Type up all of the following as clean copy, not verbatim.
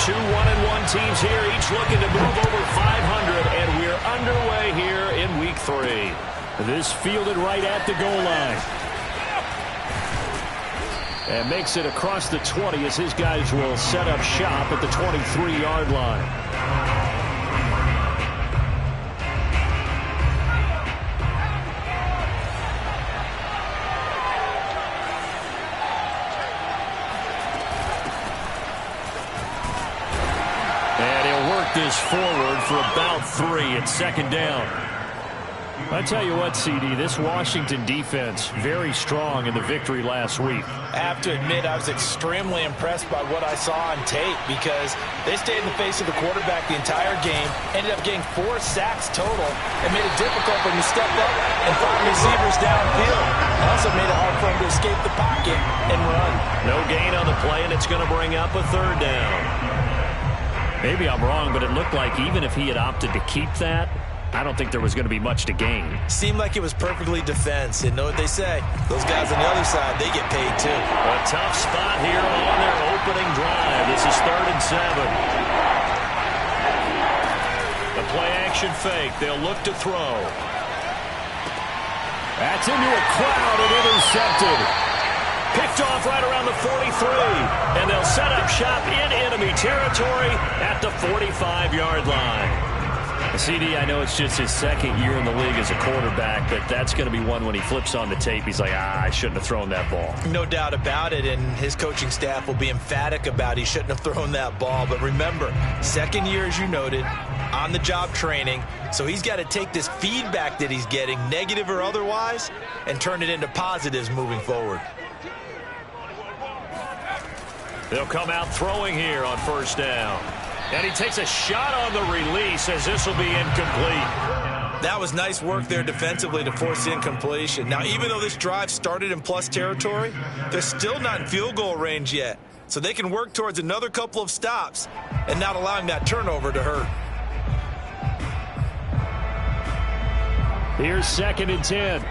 Two 1-1 teams here, each looking to move over 500, and we're underway here in Week 3. This fielded right at the goal line. And makes it across the 20 as his guys will set up shop at the 23-yard line. And he'll work this forward for about 3 at second down. I tell you what, CD, this Washington defense, very strong in the victory last week. I have to admit, I was extremely impressed by what I saw on tape because they stayed in the face of the quarterback the entire game, ended up getting 4 sacks total, and made it difficult for him to step up and find receivers downfield. Also made it hard for him to escape the pocket and run. No gain on the play, and it's going to bring up a 3rd down. Maybe I'm wrong, but it looked like even if he had opted to keep that, I don't think there was going to be much to gain. Seemed like it was perfectly defense. And know what they say? Those guys on the other side, they get paid too. A tough spot here on their opening drive. This is 3rd and 7. The play-action fake. They'll look to throw. That's into a crowd and intercepted. Picked off right around the 43. And they'll set up shop in enemy territory at the 45-yard line. CD, I know it's just his 2nd year in the league as a quarterback, but that's going to be one when he flips on the tape. He's like, I shouldn't have thrown that ball. No doubt about it, and his coaching staff will be emphatic about he shouldn't have thrown that ball. But remember, 2nd year, as you noted, on-the-job training, so he's got to take this feedback that he's getting, negative or otherwise, and turn it into positives moving forward. They'll come out throwing here on 1st down. And he takes a shot on the release as this will be incomplete. That was nice work there defensively to force incompletion. Now, even though this drive started in plus territory, they're still not in field goal range yet. So they can work towards another couple of stops and not allowing that turnover to hurt. Here's 2nd and 10.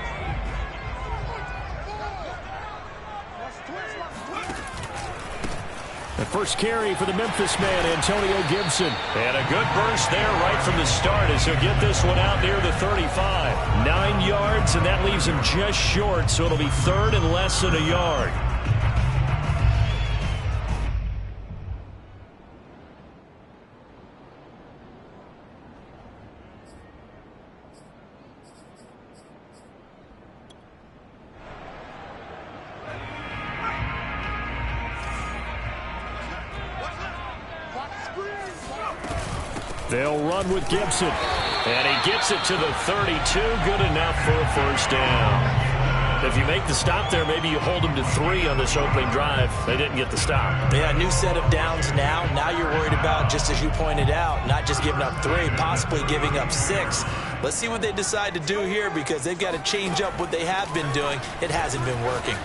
The first carry for the Memphis man, Antonio Gibson. And a good burst there right from the start as he'll get this one out near the 35. 9 yards, and that leaves him just short, so it'll be 3rd and less than a yard. They'll run with Gibson. And he gets it to the 32. Good enough for a 1st down. If you make the stop there, maybe you hold them to 3 on this opening drive. They didn't get the stop. Yeah, new set of downs now. Now you're worried about, just as you pointed out, not just giving up 3, possibly giving up 6. Let's see what they decide to do here because they've got to change up what they have been doing. It hasn't been working.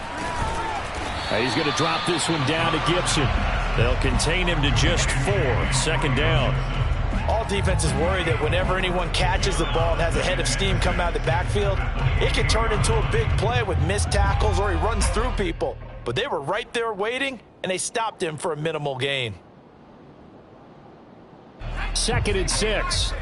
He's going to drop this one down to Gibson. They'll contain him to just 4. 2nd down. All defenses worry that whenever anyone catches the ball and has a head of steam come out of the backfield, it can turn into a big play with missed tackles or he runs through people. But they were right there waiting, and they stopped him for a minimal gain. 2nd and 6.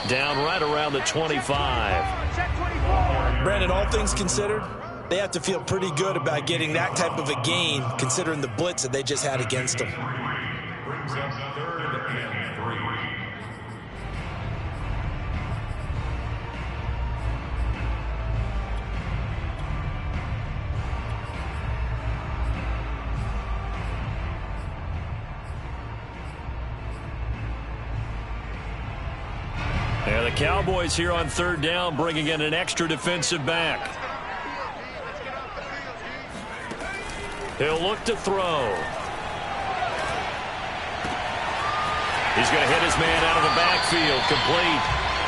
Down right around the 25. Brandon, all things considered, they have to feel pretty good about getting that type of a gain, considering the blitz that they just had against them. And the Cowboys here on 3rd down, bringing in an extra defensive back. He'll look to throw. He's going to hit his man out of the backfield, complete.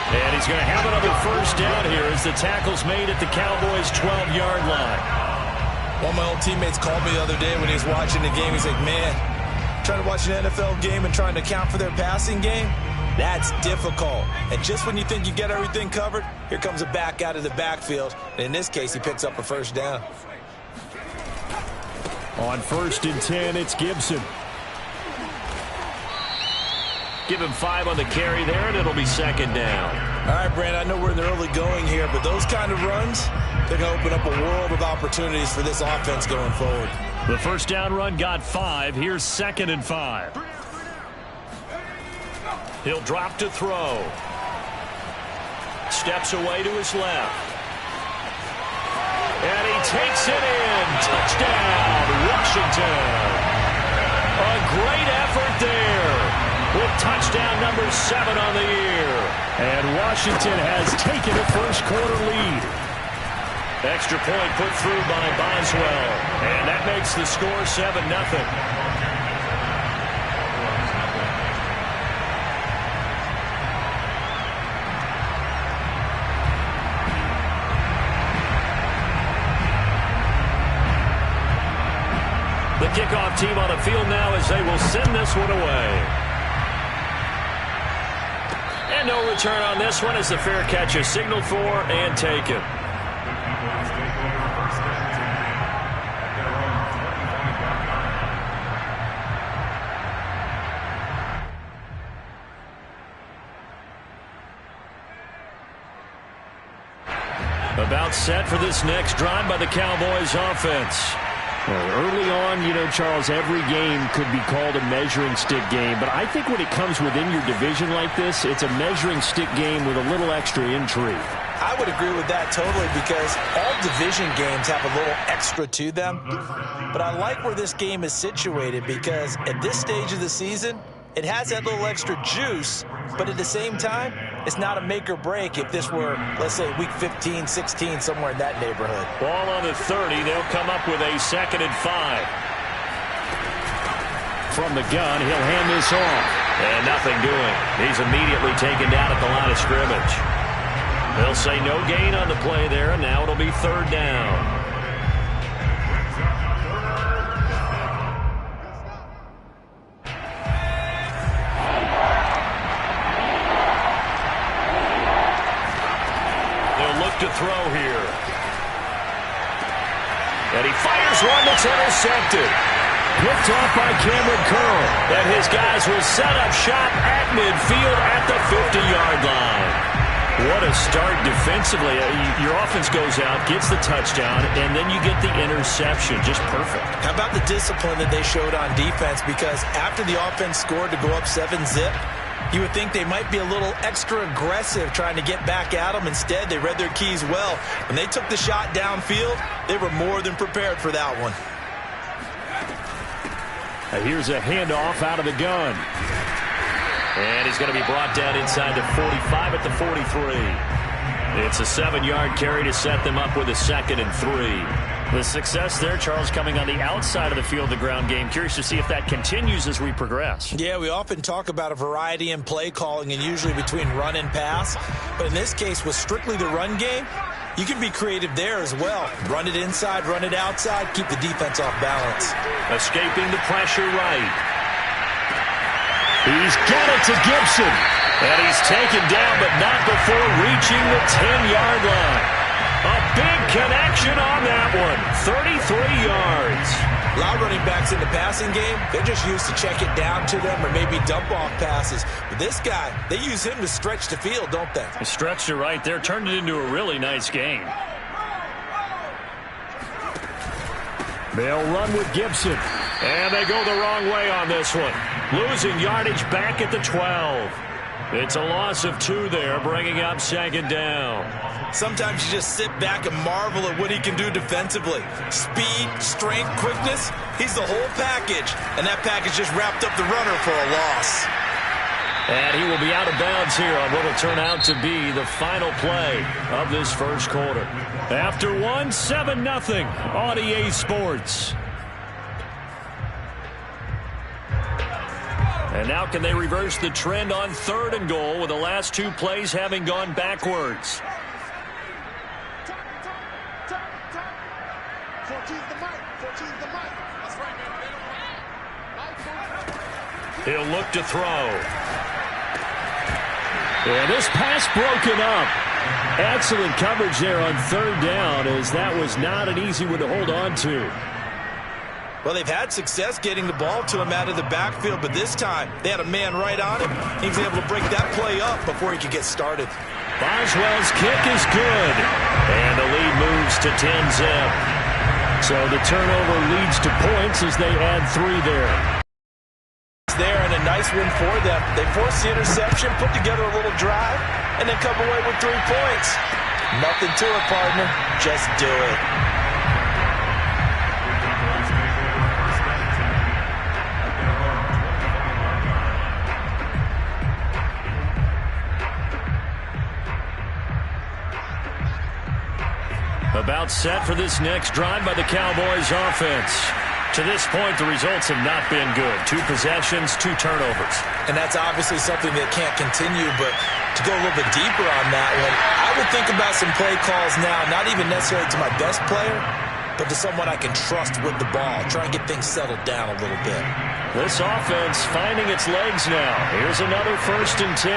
And he's going to have another 1st down here as the tackle's made at the Cowboys' 12-yard line. One of my old teammates called me the other day when he was watching the game. He's like, man, trying to watch an NFL game and trying to account for their passing game, That's difficult. And just when you think you get everything covered, here comes a back out of the backfield. And in this case, he picks up a first down. On 1st and 10, it's Gibson. Give him 5 on the carry there, and it'll be 2nd down. All right, Brand, I know we're in the early going here, but those kind of runs, they're going to open up a world of opportunities for this offense going forward. The first down run got 5. Here's 2nd and 5. He'll drop to throw. Steps away to his left. And he takes it in. Touchdown, Washington. A great effort there with touchdown number 7 on the year. And Washington has taken a first quarter lead. Extra point put through by Boswell. And that makes the score 7-0. The kickoff team on the field now as they will send this one away. And no return on this one as the fair catch is signaled for and taken. About set for this next drive by the Cowboys offense. Well, early on, you know, Charles, every game could be called a measuring stick game. But I think when it comes within your division like this, it's a measuring stick game with a little extra intrigue. I would agree with that totally because all division games have a little extra to them. But I like where this game is situated because at this stage of the season, it has that little extra juice, but at the same time, it's not a make or break if this were, let's say, week 15, 16, somewhere in that neighborhood. Ball on the 30. They'll come up with a 2nd and 5. From the gun, he'll hand this off. And nothing doing. He's immediately taken down at the line of scrimmage. They'll say no gain on the play there, and now it'll be 3rd down. To throw here. And he fires one that's intercepted. Picked off by Cameron Curl. And his guys will set up shop at midfield at the 50-yard line. What a start defensively. Your offense goes out, gets the touchdown, and then you get the interception. Just perfect. How about the discipline that they showed on defense? Because after the offense scored to go up 7-zip, you would think they might be a little extra aggressive trying to get back at them. Instead, they read their keys well. When they took the shot downfield, they were more than prepared for that one. Here's a handoff out of the gun. And he's going to be brought down inside the 45 at the 43. It's a 7-yard carry to set them up with a 2nd and 3. The success there, Charles, coming on the outside of the field, the ground game. Curious to see if that continues as we progress. Yeah, we often talk about a variety in play calling and usually between run and pass. But in this case, with strictly the run game, you can be creative there as well. Run it inside, run it outside, keep the defense off balance. Escaping the pressure right. He's got it to Gibson. And he's taken down, but not before reaching the 10-yard line. A big connection on that one. 33 yards. A lot of running backs in the passing game, they're just used to check it down to them or maybe dump off passes. But this guy, they use him to stretch the field, don't they? He stretched it right there, turned it into a really nice game. They'll run with Gibson. And they go the wrong way on this one. Losing yardage back at the 12. It's a loss of 2 there, bringing up 2nd down. Sometimes you just sit back and marvel at what he can do defensively. Speed, strength, quickness, he's the whole package. And that package just wrapped up the runner for a loss. And he will be out of bounds here on what will turn out to be the final play of this first quarter. After 7-0 on EA Sports. And now can they reverse the trend on 3rd and goal with the last 2 plays having gone backwards? He'll look to throw. And this pass broken up. Excellent coverage there on third down, as that was not an easy one to hold on to. Well, they've had success getting the ball to him out of the backfield, but this time they had a man right on him. He was able to break that play up before he could get started. Boswell's kick is good. And the lead moves to 10-zip. So the turnover leads to points as they add 3 there. There and a nice win for them. They forced the interception, put together a little drive, and then come away with 3 points. Nothing to it, partner. Just do it. About set for this next drive by the Cowboys offense. To this point, the results have not been good. 2 possessions, 2 turnovers. And that's obviously something that can't continue, but to go a little bit deeper on that one, I would think about some play calls now, not even necessarily to my best player, but to someone I can trust with the ball. Try and get things settled down a little bit. This offense finding its legs now. Here's another 1st and 10.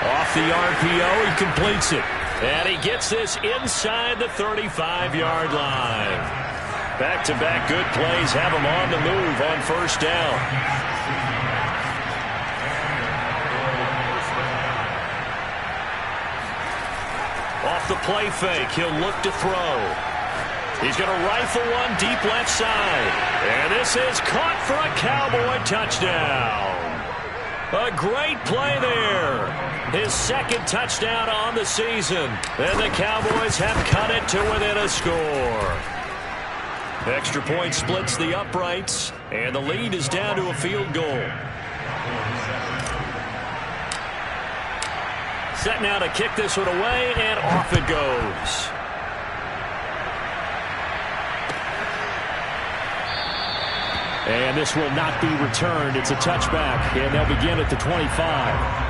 Off the RPO, he completes it. And he gets this inside the 35-yard line. Back-to-back good plays have him on the move on 1st down. Off the play fake, he'll look to throw. He's going to rifle one deep left side. And this is caught for a Cowboy touchdown. A great play there. His 2nd touchdown on the season. And the Cowboys have cut it to within a score. Extra point splits the uprights. And the lead is down to a field goal. Set now to kick this one away, and off it goes. And this will not be returned. It's a touchback, and they'll begin at the 25.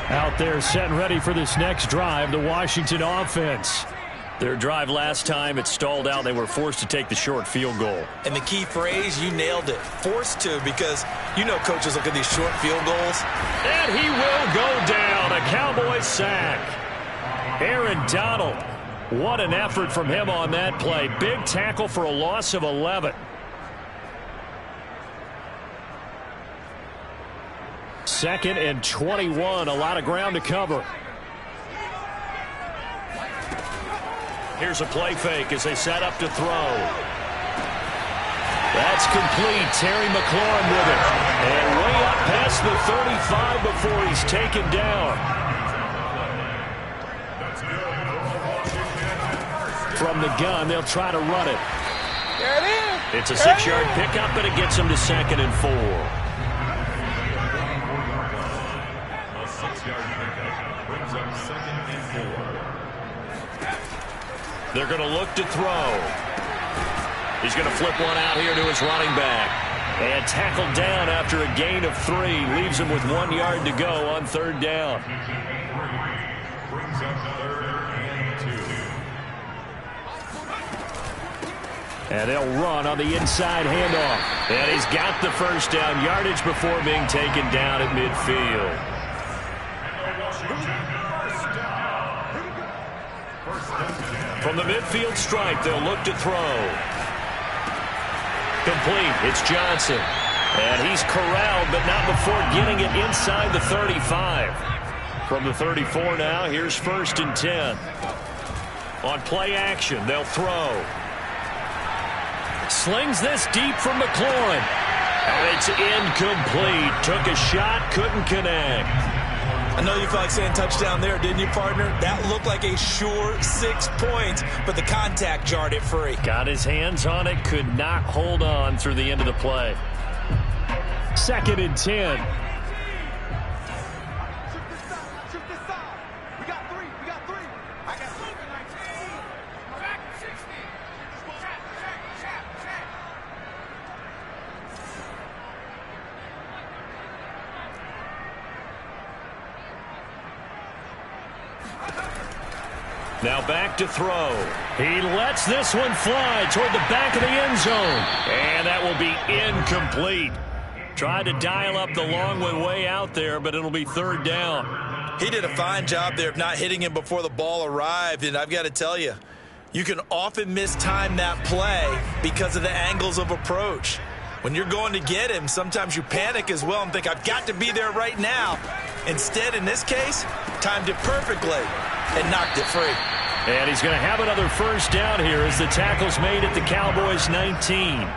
Out there set and ready for this next drive, the Washington offense. Their drive last time, it stalled out. They were forced to take the short field goal. And the key phrase, you nailed it, forced to, because you know coaches look at these short field goals. And he will go down, a Cowboys sack. Aaron Donald, what an effort from him on that play. Big tackle for a loss of 11. Second and 21, a lot of ground to cover. Here's a play fake as they set up to throw. That's complete. Terry McLaurin with it. And way up past the 35 before he's taken down. From the gun, they'll try to run it. There it is. It's a 6-yard pickup, and it gets them to 2nd and 4. A 6-yard pickup brings up 2nd and 4. They're going to look to throw. He's going to flip one out here to his running back. And tackled down after a gain of 3. Leaves him with 1 yard to go on 3rd down. Brings up 3rd and 2. And they'll run on the inside handoff. And he's got the 1st down yardage before being taken down at midfield. From the midfield stripe, they'll look to throw. Complete. It's Johnson. And he's corralled, but not before getting it inside the 35. From the 34 now, here's 1st and 10. On play action, they'll throw. Slings this deep from McLaurin. And it's incomplete. Took a shot, couldn't connect. I know you felt like saying touchdown there, didn't you, partner? That looked like a sure 6 points, but the contact jarred it free. Got his hands on it, could not hold on through the end of the play. 2nd and 10. Now back to throw. He lets this one fly toward the back of the end zone. And that will be incomplete. Tried to dial up the long one way out there, but it'll be third down. He did a fine job there of not hitting him before the ball arrived. And I've got to tell you, you can often mistime that play because of the angles of approach. When you're going to get him, sometimes you panic as well and think, I've got to be there right now. Instead, in this case, timed it perfectly and knocked it free. And he's going to have another first down here as the tackle's made at the Cowboys' 19.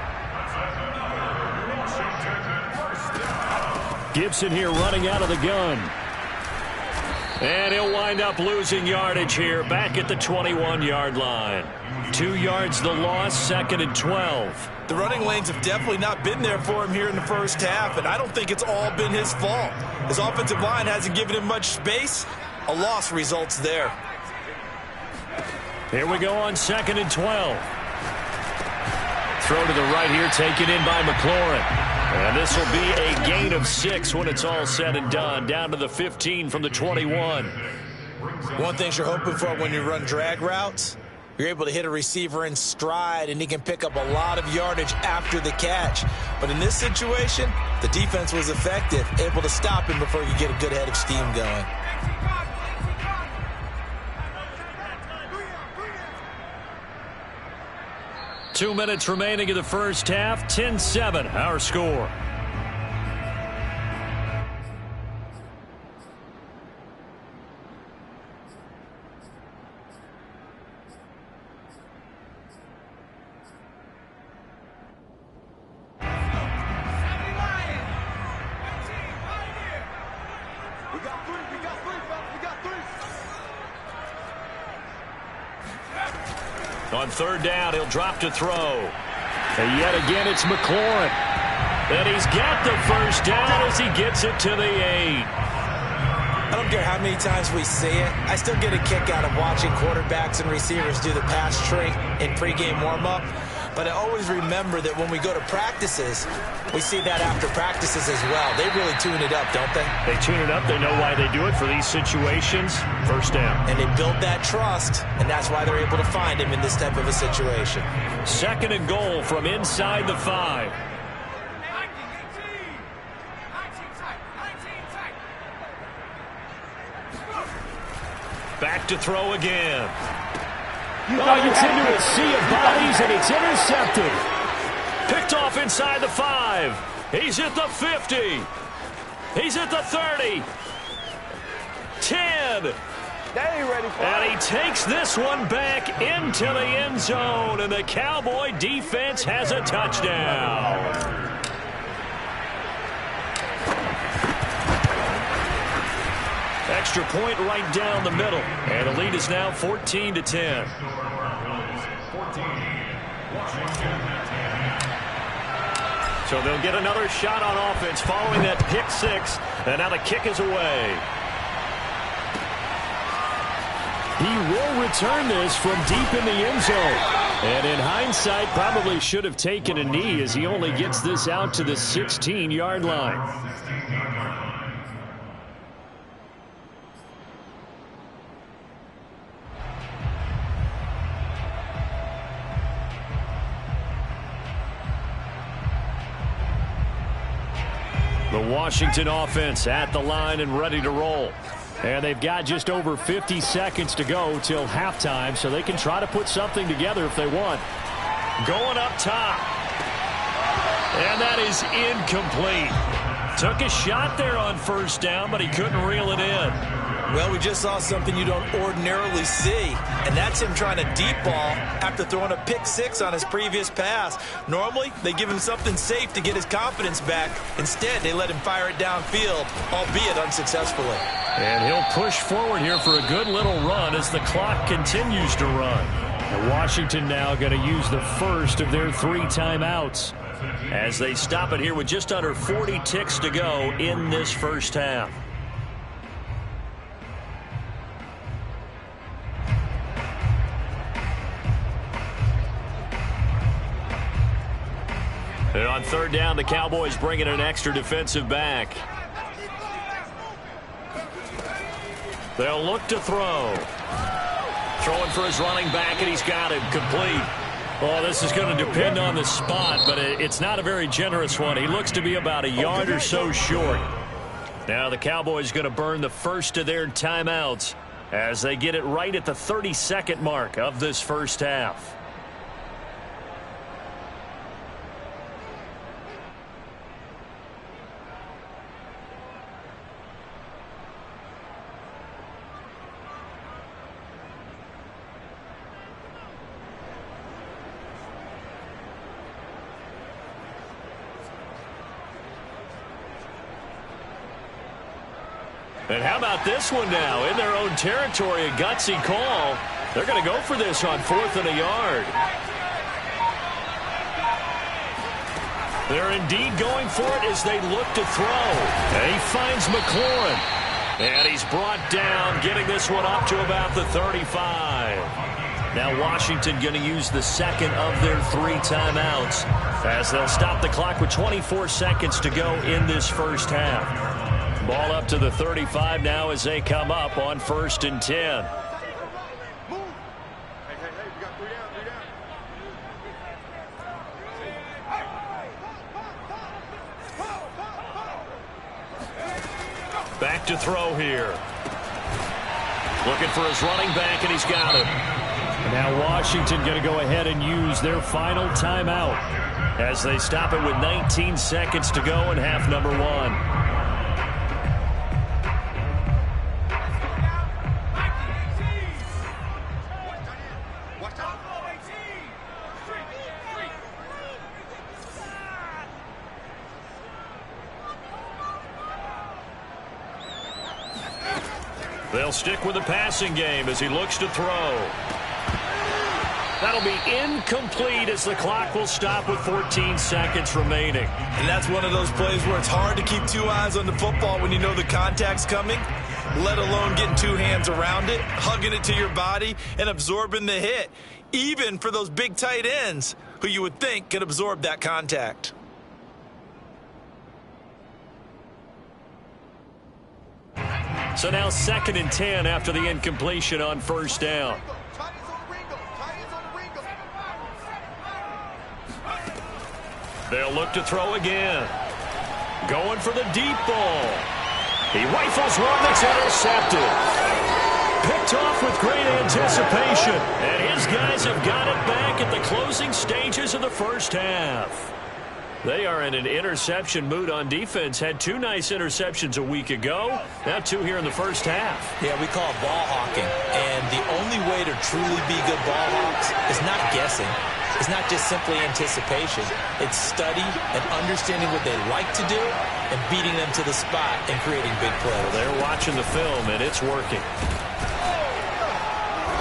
Gibson here running out of the gun. And he'll wind up losing yardage here back at the 21-yard line. 2 yards the loss, 2nd and 12. The running lanes have definitely not been there for him here in the first half, and I don't think it's all been his fault. His offensive line hasn't given him much space. A loss results there. Here we go on 2nd and 12. Throw to the right here, taken in by McLaurin. And this will be a gain of 6 when it's all said and done. Down to the 15 from the 21. One thing you're hoping for when you run drag routes, you're able to hit a receiver in stride, and he can pick up a lot of yardage after the catch. But in this situation, the defense was effective, able to stop him before you get a good head of steam going. Two minutes remaining in the first half. 10-7, our score. On third down, he'll drop to throw. And yet again, it's McLaurin. And he's got the first down as he gets it to the 8. I don't care how many times we see it. I still get a kick out of watching quarterbacks and receivers do the pass tree in pregame warm-up. But I always remember that when we go to practices, we see that after practices as well. They really tune it up, don't they? They tune it up. They know why they do it for these situations. First down. And they build that trust, and that's why they're able to find him in this type of a situation. 2nd and goal from inside the 5. Back to throw again. Oh, it's into a sea of bodies, and it's intercepted. Picked off inside the 5. He's at the 50. He's at the 30. 10. And he takes this one back into the end zone, and the Cowboy defense has a touchdown. Extra point right down the middle. And the lead is now 14-10. So they'll get another shot on offense following that pick 6. And now the kick is away. He will return this from deep in the end zone. And in hindsight, probably should have taken a knee as he only gets this out to the 16-yard line. The Washington offense at the line and ready to roll. And they've got just over 50 seconds to go till halftime, so they can try to put something together if they want. Going up top. And that is incomplete. Took a shot there on first down, but he couldn't reel it in. Well, we just saw something you don't ordinarily see, and that's him trying to deep ball after throwing a pick 6 on his previous pass. Normally, they give him something safe to get his confidence back. Instead, they let him fire it downfield, albeit unsuccessfully. And he'll push forward here for a good little run as the clock continues to run. And Washington now going to use the first of their 3 timeouts as they stop it here with just under 40 ticks to go in this first half. And on third down, the Cowboys bring in an extra defensive back. They'll look to throw. Throwing for his running back, and he's got him complete. Well, this is going to depend on the spot, but it's not a very generous one. He looks to be about a yard or so short. Now the Cowboys going to burn the first of their timeouts as they get it right at the 30-second mark of this first half. And how about this one now? In their own territory, a gutsy call. They're going to go for this on 4th and a yard. They're indeed going for it as they look to throw. And he finds McLaurin. And he's brought down, getting this one up to about the 35. Now Washington going to use the second of their 3 timeouts as they'll stop the clock with 24 seconds to go in this first half. Ball up to the 35 now as they come up on 1st and 10. Back to throw here. Looking for his running back, and he's got him. Now Washington going to go ahead and use their final timeout as they stop it with 19 seconds to go in half number 1. They'll stick with the passing game as he looks to throw. That'll be incomplete as the clock will stop with 14 seconds remaining. And that's one of those plays where it's hard to keep 2 eyes on the football when you know the contact's coming, let alone getting 2 hands around it, hugging it to your body, and absorbing the hit, even for those big tight ends who you would think could absorb that contact. So now 2nd and 10 after the incompletion on 1st down. They'll look to throw again. Going for the deep ball. He rifles one that's intercepted. Picked off with great anticipation. And his guys have got it back at the closing stages of the first half. They are in an interception mood on defense. Had 2 nice interceptions a week ago. Now 2 here in the first half. Yeah, we call it ball hawking. And the only way to truly be good ball hawks is not guessing. It's not just simply anticipation. It's study and understanding what they like to do and beating them to the spot and creating big plays. Well, they're watching the film, and it's working.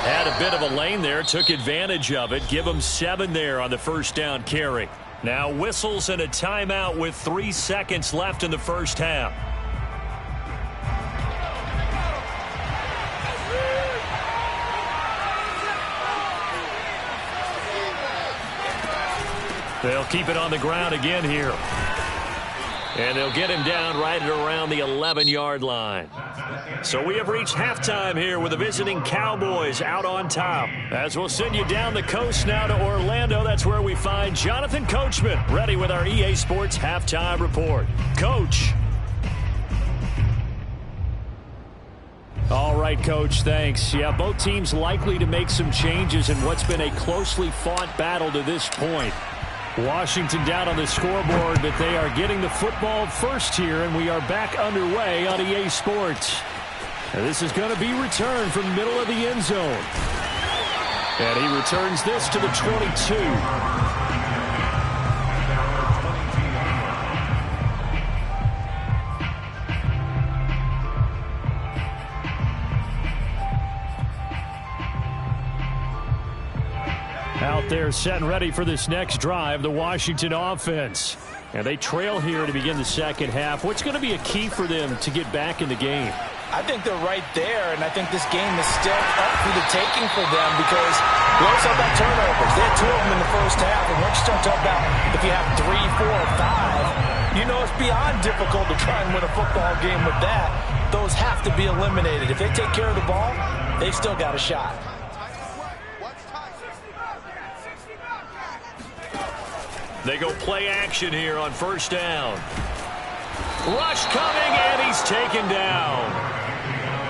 Had a bit of a lane there, took advantage of it. Give them 7 there on the first down carry. Now whistles and a timeout with 3 seconds left in the first half. They'll keep it on the ground again here. And they'll get him down right at around the 11-yard line. So we have reached halftime here with the visiting Cowboys out on top. As we'll send you down the coast now to Orlando, that's where we find Jonathan Coachman ready with our EA Sports Halftime Report. Coach. All right, Coach, thanks. Yeah, both teams likely to make some changes in what's been a closely fought battle to this point. Washington down on the scoreboard, but they are getting the football first here, and we are back underway on EA Sports. And this is going to be returned from the middle of the end zone. And he returns this to the 22. Out there set and ready for this next drive, the Washington offense. And they trail here to begin the second half. What's going to be a key for them to get back in the game? I think they're right there, and I think this game is still up for the taking for them because we also have turnovers. They had 2 of them in the first half, and once you start talking about if you have 3, 4, or 5, you know it's beyond difficult to try and win a football game with that. Those have to be eliminated. If they take care of the ball, they've still got a shot. They go play action here on first down. Rush coming, and he's taken down.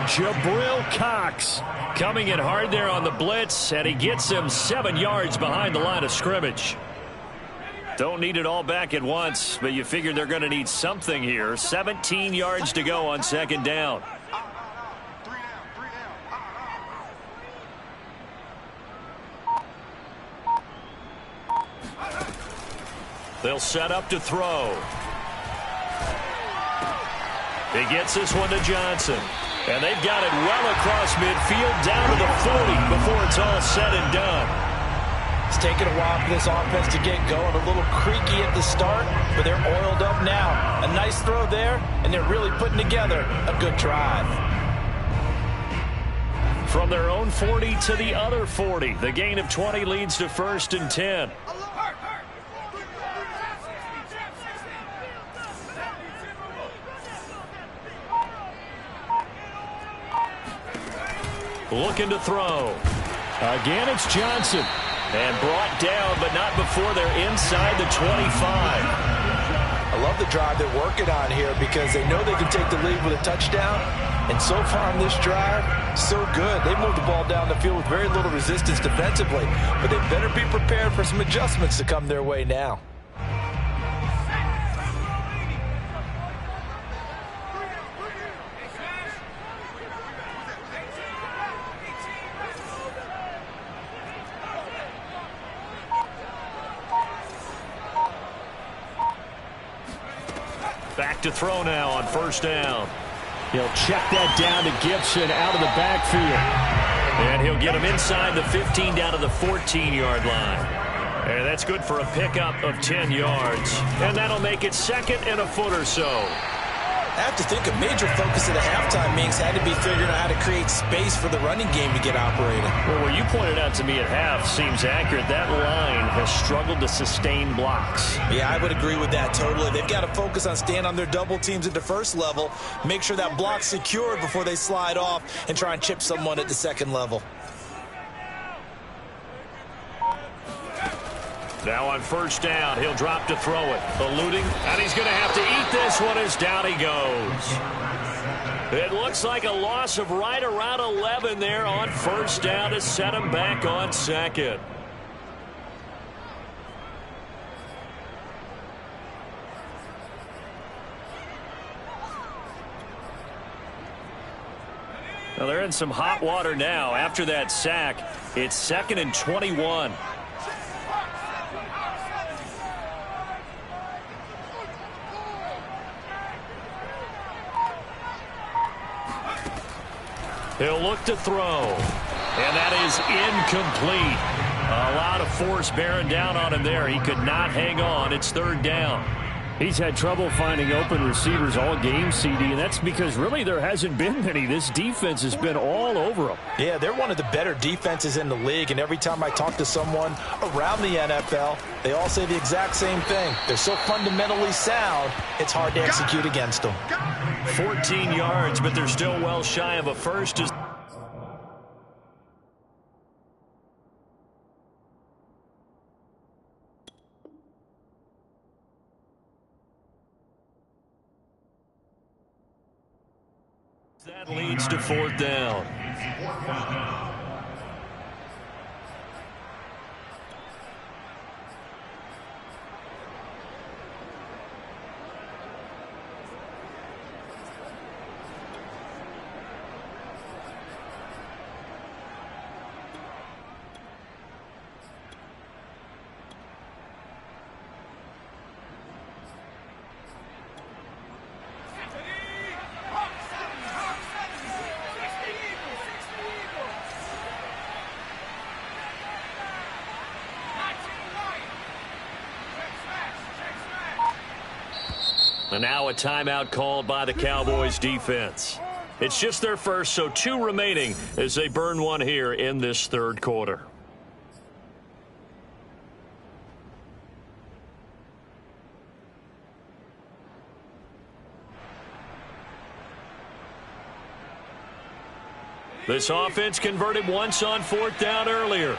Jabril Cox coming in hard there on the blitz, and he gets him 7 yards behind the line of scrimmage. Don't need it all back at once, but you figure they're going to need something here. 17 yards to go on second down. They'll set up to throw. He gets this one to Johnson. And they've got it well across midfield down to the 40 before it's all said and done. It's taken a while for this offense to get going. A little creaky at the start, but they're oiled up now. A nice throw there, and they're really putting together a good drive. From their own 40 to the other 40. The gain of 20 leads to 1st and 10. Looking to throw. Again, it's Johnson. And brought down, but not before they're inside the 25. I love the drive they're working on here because they know they can take the lead with a touchdown. And so far on this drive, so good. They moved the ball down the field with very little resistance defensively. But they better be prepared for some adjustments to come their way now. Back to throw now on first down. He'll check that down to Gibson out of the backfield. And he'll get him inside the 15 down to the 14-yard line. And that's good for a pickup of 10 yards. And that'll make it 2nd and a foot or so. I have to think a major focus of the halftime meetings had to be figuring out how to create space for the running game to get operating. Well, what you pointed out to me at half seems accurate. That line has struggled to sustain blocks. Yeah, I would agree with that totally. They've got to focus on staying on their double teams at the first level, make sure that block's secured before they slide off and try and chip someone at the second level. Now on first down, he'll drop to throw it. Eluding, and he's going to have to eat this one as down he goes. It looks like a loss of right around 11 there on first down to set him back on second. Well, they're in some hot water now. After that sack, it's 2nd and 21. He'll look to throw. And that is incomplete. A lot of force bearing down on him there. He could not hang on. It's 3rd down. He's had trouble finding open receivers all game, CD, and that's because really there hasn't been many. This defense has been all over him. Yeah, they're one of the better defenses in the league, and every time I talk to someone around the NFL, they all say the exact same thing. They're so fundamentally sound, it's hard to execute against them. 14 yards, but they're still well shy of a first. That leads to 4th down. And now a timeout called by the Cowboys defense. It's just their first, so 2 remaining as they burn one here in this 3rd quarter. This offense converted once on 4th down earlier.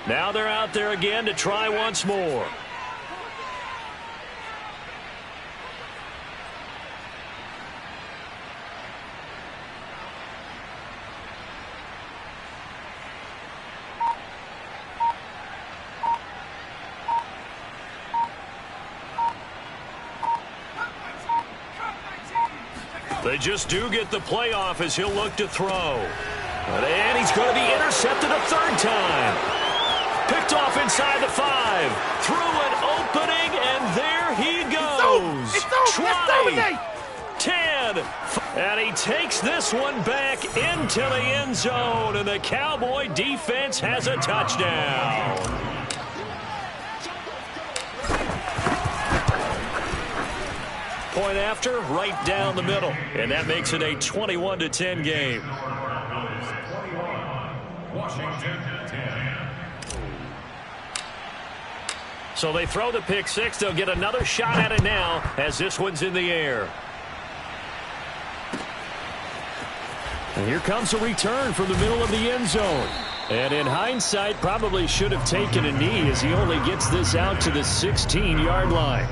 Now they're out there again to try once more. They just do get the playoff as he'll look to throw. And he's going to be intercepted a third time. Picked off inside the 5. Through an opening, and there he goes. It's 20, 10, and he takes this one back into the end zone, and the Cowboy defense has a touchdown. Point after, right down the middle, and that makes it a 21-10 game. Washington 10. So they throw the pick six. They'll get another shot at it now as this one's in the air. And here comes a return from the middle of the end zone. And in hindsight, probably should have taken a knee as he only gets this out to the 16-yard line.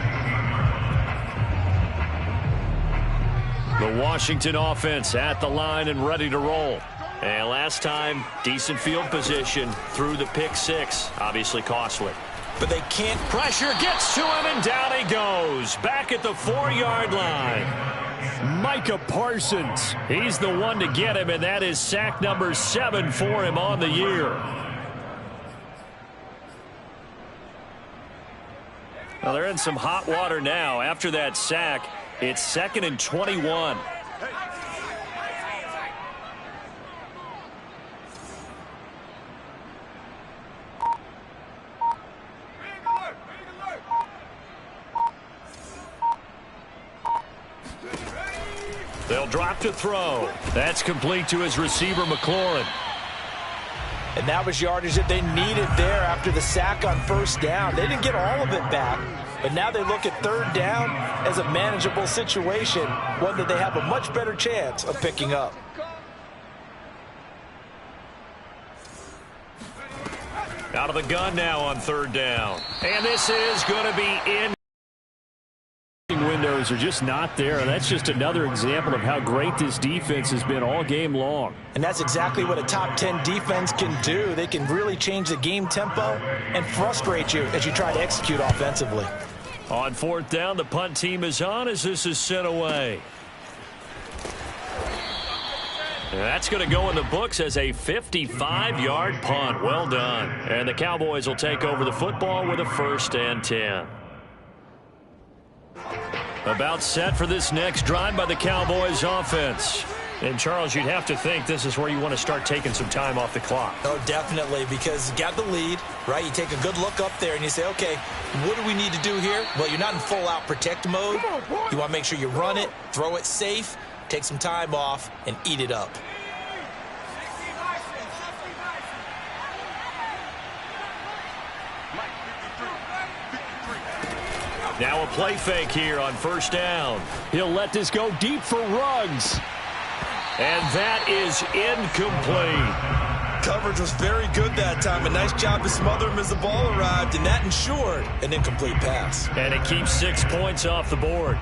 The Washington offense at the line and ready to roll. And last time, decent field position through the pick six. Obviously costly. But they can't. Pressure gets to him, and down he goes. Back at the 4-yard line. Micah Parsons. He's the one to get him, and that is sack number 7 for him on the year. Well, they're in some hot water now. After that sack, it's 2nd and 21. They'll drop to throw. That's complete to his receiver, McLaurin. And that was yardage that they needed there after the sack on first down. They didn't get all of it back, but now they look at third down as a manageable situation, one that they have a much better chance of picking up. Out of the gun now on third down. And this is going to be in. Windows are just not there, and that's just another example of how great this defense has been all game long. And that's exactly what a top 10 defense can do. They can really change the game tempo and frustrate you as you try to execute offensively. On fourth down, the punt team is on as this is sent away. And that's going to go in the books as a 55-yard punt. Well done. And the Cowboys will take over the football with a 1st and 10. About set for this next drive by the Cowboys offense. And, Charles, you'd have to think this is where you want to start taking some time off the clock. Oh, definitely, because you got the lead, right? You take a good look up there and you say, okay, what do we need to do here? Well, you're not in full-out protect mode. You want to make sure you run it, throw it safe, take some time off, and eat it up. Now a play fake here on first down. He'll let this go deep for Ruggs. And that is incomplete. Coverage was very good that time. A nice job to smother him as the ball arrived, and that ensured an incomplete pass. And it keeps 6 points off the board.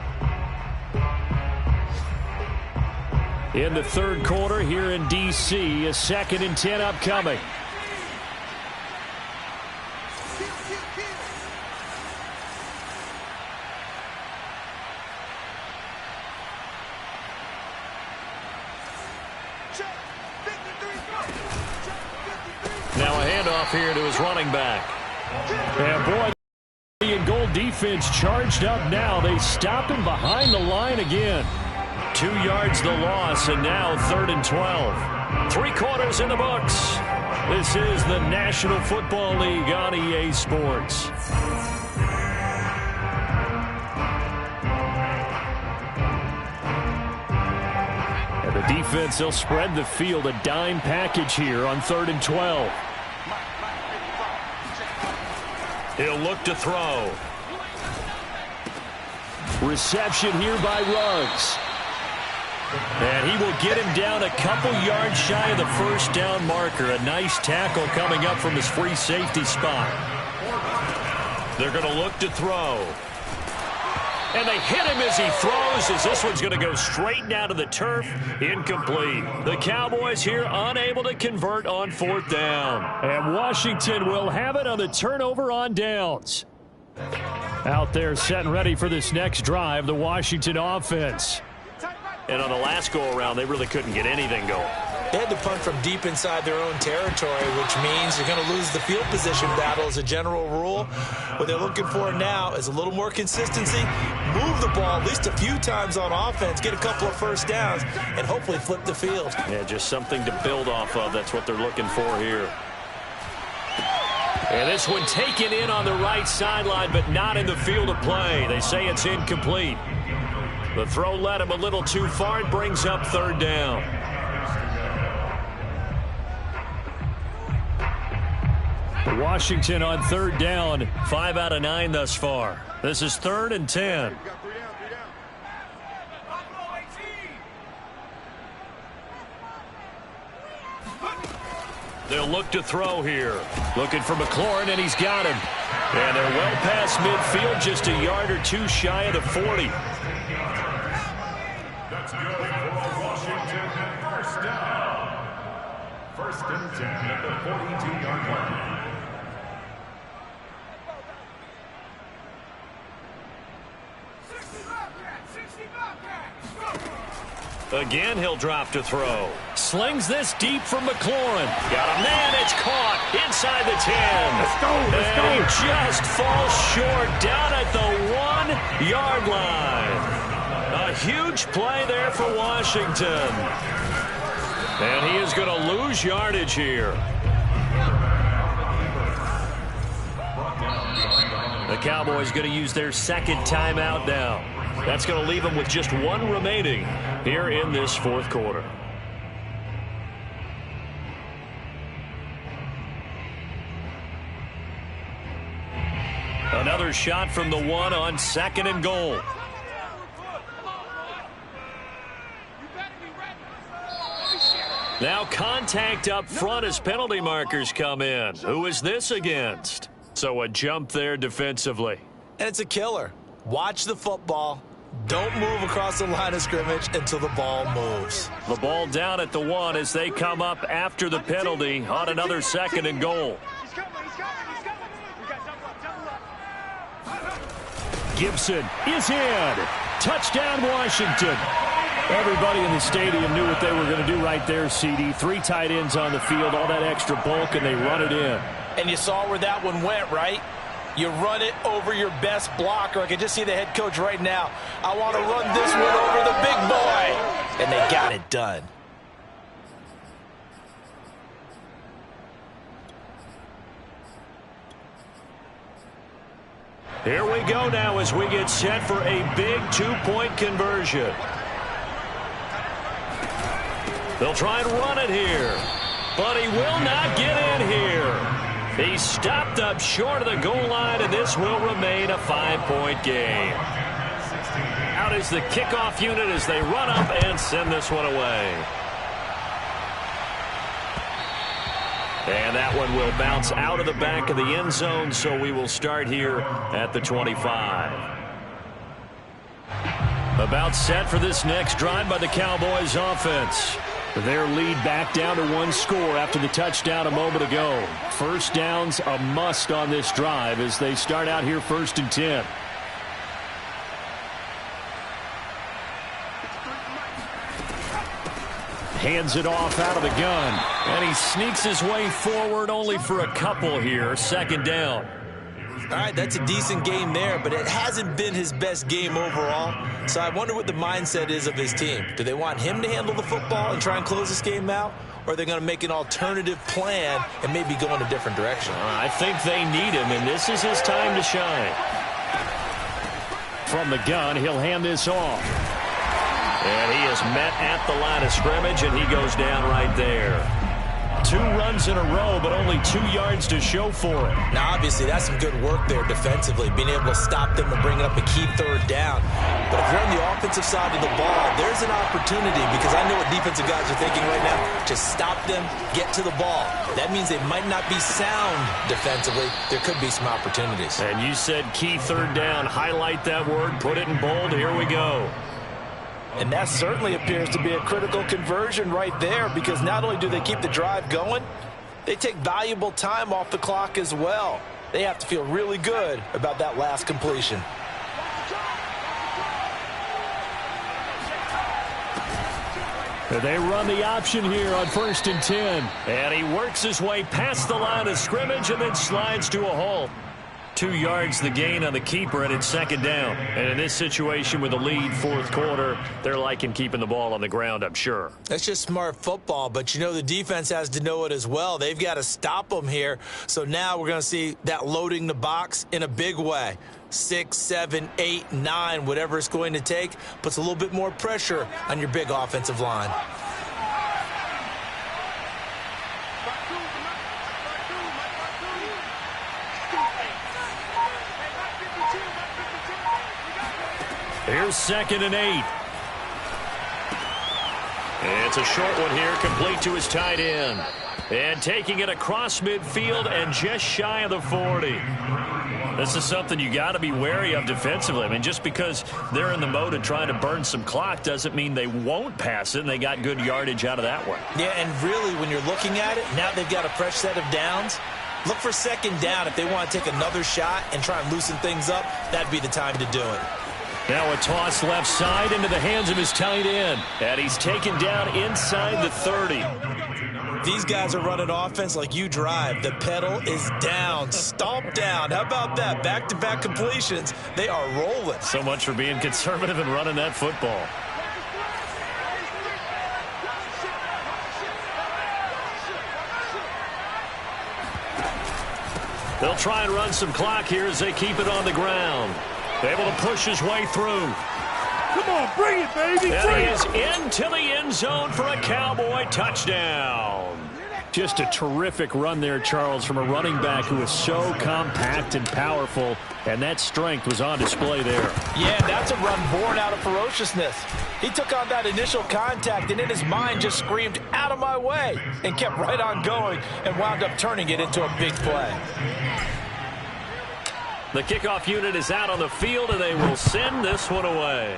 In the third quarter here in D.C., a 2nd and 10 upcoming. Now a handoff here to his running back. And boy, the goal defense charged up now. They stop him behind the line again. 2 yards the loss, and now 3rd and 12. 3 quarters in the books. This is the National Football League on EA Sports. And the defense, they'll spread the field, a dime package here on 3rd and 12. He'll look to throw. Reception here by Ruggs. And he will get him down a couple yards shy of the first down marker. A nice tackle coming up from his free safety spot. They're going to look to throw. And they hit him as he throws, as this one's going to go straight down to the turf. Incomplete. The Cowboys here unable to convert on 4th down. And Washington will have it on the turnover on downs. Out there set and ready for this next drive, the Washington offense. And on the last go-around, they really couldn't get anything going. They had to punt from deep inside their own territory, which means you're going to lose the field position battle as a general rule. What they're looking for now is a little more consistency, move the ball at least a few times on offense, get a couple of first downs, and hopefully flip the field. Yeah, just something to build off of. That's what they're looking for here. And this one taken in on the right sideline, but not in the field of play. They say it's incomplete. The throw led him a little too far. It brings up third down. Washington on third down, 5 out of 9 thus far. This is 3rd and 10. They'll look to throw here. Looking for McLaurin, and he's got him. And they're well past midfield, just a yard or two shy of the 40. That's good for Washington. First down. 1st and 10 at the 42-yard line. Again, he'll drop to throw. Slings this deep from McLaurin. Got a man. It's caught inside the 10. Let's go. And he just falls short down at the 1-yard line. A huge play there for Washington. And he is going to lose yardage here. The Cowboys going to use their 2nd timeout now. That's going to leave them with just 1 remaining here in this 4th quarter. Another shot from the 1 on 2nd and goal. Now contact up front as penalty markers come in. Who is this against? So a jump there defensively. And it's a killer. Watch the football. Don't move across the line of scrimmage until the ball moves. The ball down at the 1 as they come up after the penalty on another 2nd and goal. Gibson is in. Touchdown, Washington. Everybody in the stadium knew what they were going to do right there, CD. 3 tight ends on the field, all that extra bulk, and they run it in. And you saw where that one went, right? You run it over your best blocker. I can just see the head coach right now. I want to run this one over the big boy. And they got it done. Here we go now as we get set for a big 2-point conversion. They'll try and run it here, but he will not get in here. He's stopped up short of the goal line, and this will remain a 5-point game. Out is the kickoff unit as they run up and send this one away. And that one will bounce out of the back of the end zone, so we will start here at the 25. About set for this next drive by the Cowboys offense. Their lead back down to 1 score after the touchdown a moment ago. First down's a must on this drive as they start out here 1st and 10. Hands it off out of the gun. And he sneaks his way forward only for a couple here. 2nd down. All right, that's a decent game there, but it hasn't been his best game overall. So I wonder what the mindset is of his team. Do they want him to handle the football and try and close this game out? Or are they going to make an alternative plan and maybe go in a different direction? I think they need him, and this is his time to shine. From the gun, he'll hand this off. And he is met at the line of scrimmage, and he goes down right there. 2 runs in a row, but only 2 yards to show for it. Now, obviously, that's some good work there defensively, being able to stop them and bring up a key 3rd down. But if you're on the offensive side of the ball, there's an opportunity, because I know what defensive guys are thinking right now. Just stop them, get to the ball. That means they might not be sound defensively. There could be some opportunities. And you said key 3rd down. Highlight that word, put it in bold. Here we go. And that certainly appears to be a critical conversion right there, because not only do they keep the drive going, they take valuable time off the clock as well. They have to feel really good about that last completion. They run the option here on 1st and 10. And he works his way past the line of scrimmage and then slides to a halt. 2 yards the gain on the keeper, and it's 2nd down. And in this situation with the lead, 4th quarter, they're liking keeping the ball on the ground, I'm sure. That's just smart football, but you know the defense has to know it as well. They've got to stop them here. So now we're going to see that loading the box in a big way. 6, 7, 8, 9, whatever it's going to take, puts a little bit more pressure on your big offensive line. Here's 2nd and 8. It's a short one here, complete to his tight end. And taking it across midfield and just shy of the 40. This is something you got to be wary of defensively. I mean, just because they're in the mode of trying to burn some clock doesn't mean they won't pass it, and they got good yardage out of that one. Yeah, and really, when you're looking at it, now they've got a fresh set of downs. Look for 2nd down. If they want to take another shot and try and loosen things up, that'd be the time to do it. Now a toss left side into the hands of his tight end. And he's taken down inside the 30. These guys are running offense like you drive. The pedal is down, stomp down. How about that? Back-to-back completions. They are rolling. So much for being conservative and running that football. They'll try and run some clock here as they keep it on the ground. Able to push his way through. Come on, bring it, baby. And he is into the end zone for a Cowboy touchdown. Just a terrific run there, Charles, from a running back who is so compact and powerful, and that strength was on display there. Yeah, that's a run born out of ferociousness. He took on that initial contact and in his mind just screamed, "Out of my way," and kept right on going and wound up turning it into a big play. The kickoff unit is out on the field, and they will send this one away.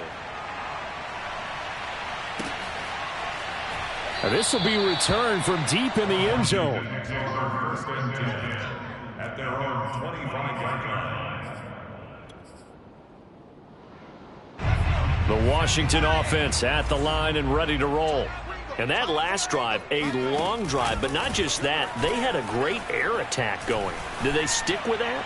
And this will be returned from deep in the end zone. First and 10 at their own 25-yard line. The Washington offense at the line and ready to roll. And that last drive, a long drive, but not just that. They had a great air attack going. Did they stick with that?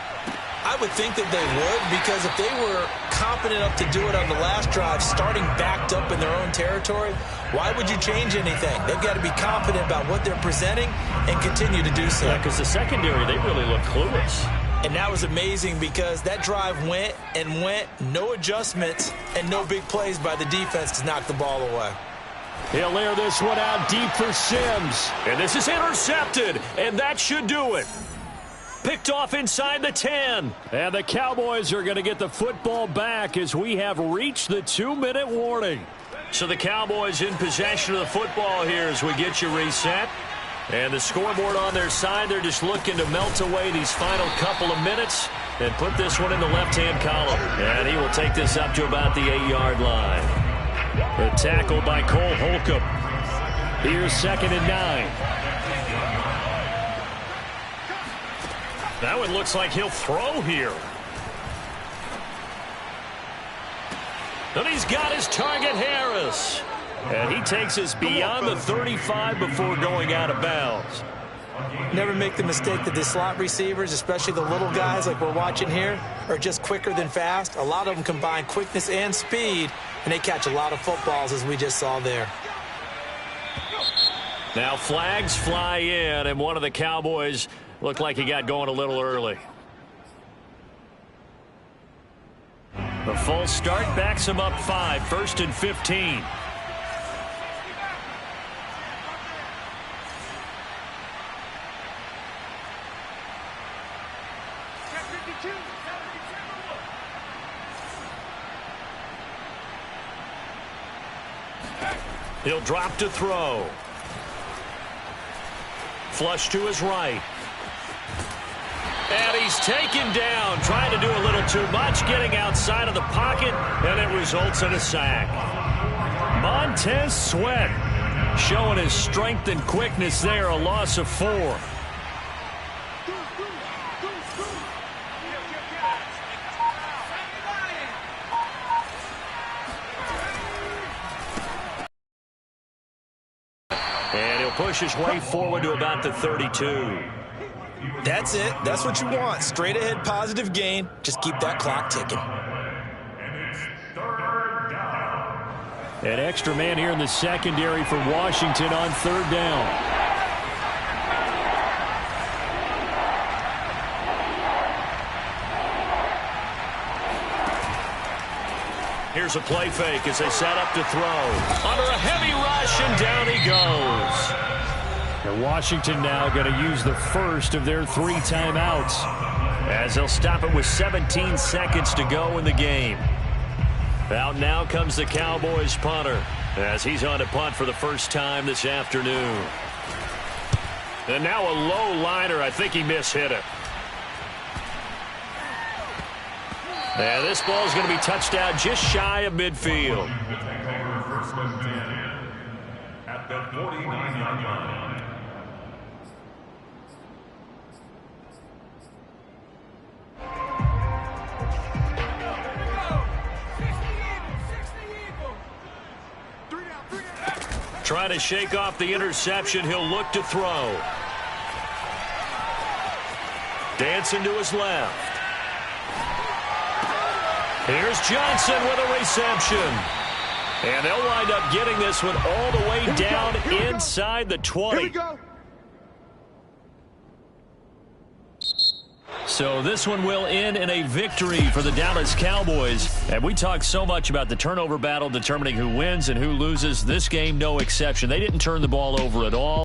I would think that they would, because if they were confident enough to do it on the last drive, starting backed up in their own territory, why would you change anything? They've got to be confident about what they're presenting and continue to do so. Yeah, because the secondary, they really look clueless. And that was amazing because that drive went and went, no adjustments, and no big plays by the defense to knock the ball away. He'll air this one out deep for Sims. And this is intercepted, and that should do it. Picked off inside the 10. And the Cowboys are going to get the football back as we have reached the 2-minute warning. So the Cowboys in possession of the football here as we get you reset. And the scoreboard on their side, they're just looking to melt away these final couple of minutes and put this one in the left-hand column. And he will take this up to about the 8-yard line. The tackle by Cole Holcomb. Here's 2nd and 9. That one looks like he'll throw here. And he's got his target, Harris. And he takes us beyond the 35 before going out of bounds. Never make the mistake that the slot receivers, especially the little guys like we're watching here, are just quicker than fast. A lot of them combine quickness and speed, and they catch a lot of footballs, as we just saw there. Now flags fly in, and one of the Cowboys looked like he got going a little early. The false start backs him up 5, 1st and 15. He'll drop to throw. Flush to his right. And he's taken down, trying to do a little too much, getting outside of the pocket, and it results in a sack. Montez Sweat showing his strength and quickness there, a loss of 4. push his way forward to about the 32. That's it. That's what you want. Straight ahead positive gain. Just keep that clock ticking. An extra man here in the secondary for Washington on third down. Here's a play fake as they set up to throw. Under a heavy rush, and down he goes. And Washington now going to use the first of their 3 timeouts, as they'll stop it with 17 seconds to go in the game. Out now comes the Cowboys punter, as he's on to punt for the first time this afternoon. And now a low liner. I think he mishit it. And this ball is going to be touched out just shy of midfield. First and 10 at the 49-yard line. Trying to shake off the interception. He'll look to throw. Dancing to his left. Here's Johnson with a reception. And they'll wind up getting this one all the way down inside the 20. Here we go. So this one will end in a victory for the Dallas Cowboys. And we talked so much about the turnover battle determining who wins and who loses. This game, no exception. They didn't turn the ball over at all.